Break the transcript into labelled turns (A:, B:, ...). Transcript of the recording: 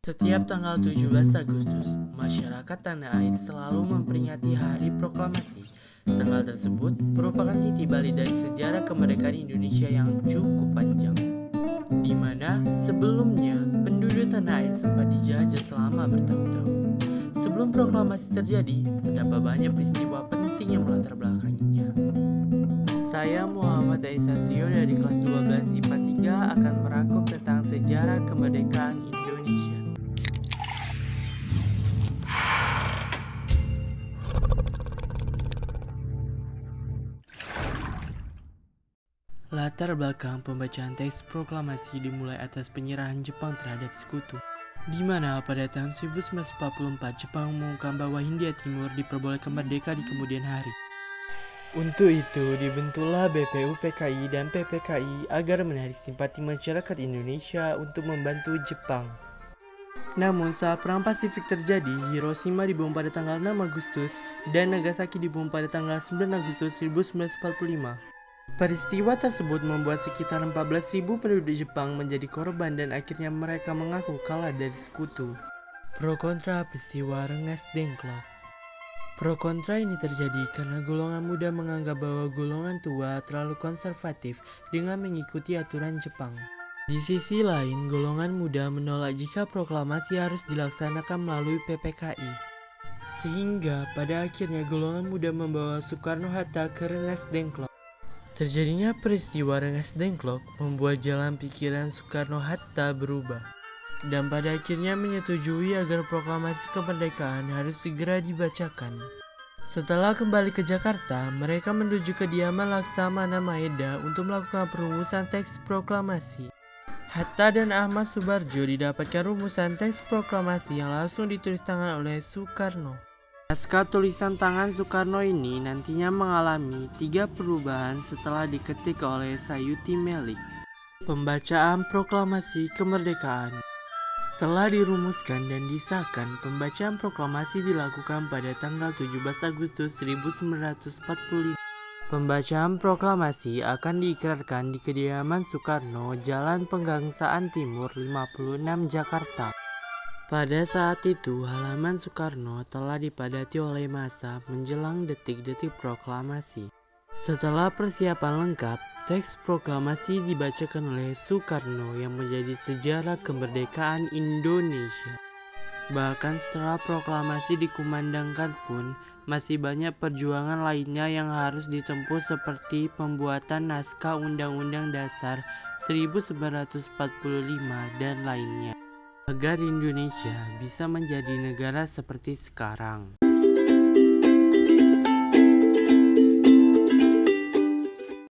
A: Setiap tanggal 17 Agustus, masyarakat tanah air selalu memperingati Hari Proklamasi. Tanggal tersebut merupakan titik balik dari sejarah kemerdekaan Indonesia yang cukup panjang, di mana sebelumnya penduduk tanah air sempat dijajah selama bertahun-tahun. Sebelum proklamasi terjadi, terdapat banyak peristiwa penting yang melatar belakanginya. Saya Muhammad Aisatrio dari kelas 12 IPA 3 akan merangkum tentang sejarah kemerdekaan Indonesia. Latar belakang pembacaan teks proklamasi dimulai atas penyerahan Jepang terhadap sekutu, di mana pada tahun 1944 Jepang mengumumkan bahwa Hindia Timur diperbolehkan merdeka di kemudian hari. Untuk itu dibentuklah BPUPKI dan PPKI agar menarik simpati masyarakat Indonesia untuk membantu Jepang. Namun saat Perang Pasifik terjadi, Hiroshima dibom pada tanggal 6 Agustus dan Nagasaki dibom pada tanggal 9 Agustus 1945. Peristiwa tersebut membuat sekitar 14.000 penduduk Jepang menjadi korban dan akhirnya mereka mengaku kalah dari sekutu. Pro kontra peristiwa Rengas Dengklok. Pro kontra ini terjadi karena golongan muda menganggap bahwa golongan tua terlalu konservatif dengan mengikuti aturan Jepang. Di sisi lain, golongan muda menolak jika proklamasi harus dilaksanakan melalui PPKI. Sehingga pada akhirnya golongan muda membawa Soekarno-Hatta ke Rengas Dengklok. Terjadinya peristiwa Rengas Dengklok membuat jalan pikiran Soekarno-Hatta berubah, dan pada akhirnya menyetujui agar proklamasi kemerdekaan harus segera dibacakan. Setelah kembali ke Jakarta, mereka menuju kediaman Laksamana Maeda untuk melakukan perumusan teks proklamasi. Hatta dan Ahmad Subarjo didapatkan rumusan teks proklamasi yang langsung ditulis tangan oleh Soekarno. Naskah tulisan tangan Soekarno ini nantinya mengalami 3 perubahan setelah diketik oleh Sayuti Melik. Pembacaan proklamasi kemerdekaan. Setelah dirumuskan dan disahkan, pembacaan proklamasi dilakukan pada tanggal 17 Agustus 1945. Pembacaan proklamasi akan diikrarkan di kediaman Soekarno, Jalan Pegangsaan Timur 56, Jakarta. Pada saat itu, halaman Soekarno telah dipadati oleh massa menjelang detik-detik proklamasi. Setelah persiapan lengkap, teks proklamasi dibacakan oleh Soekarno yang menjadi sejarah kemerdekaan Indonesia. Bahkan setelah proklamasi dikumandangkan pun, masih banyak perjuangan lainnya yang harus ditempuh seperti pembuatan naskah Undang-Undang Dasar 1945 dan lainnya, agar Indonesia bisa menjadi negara seperti sekarang.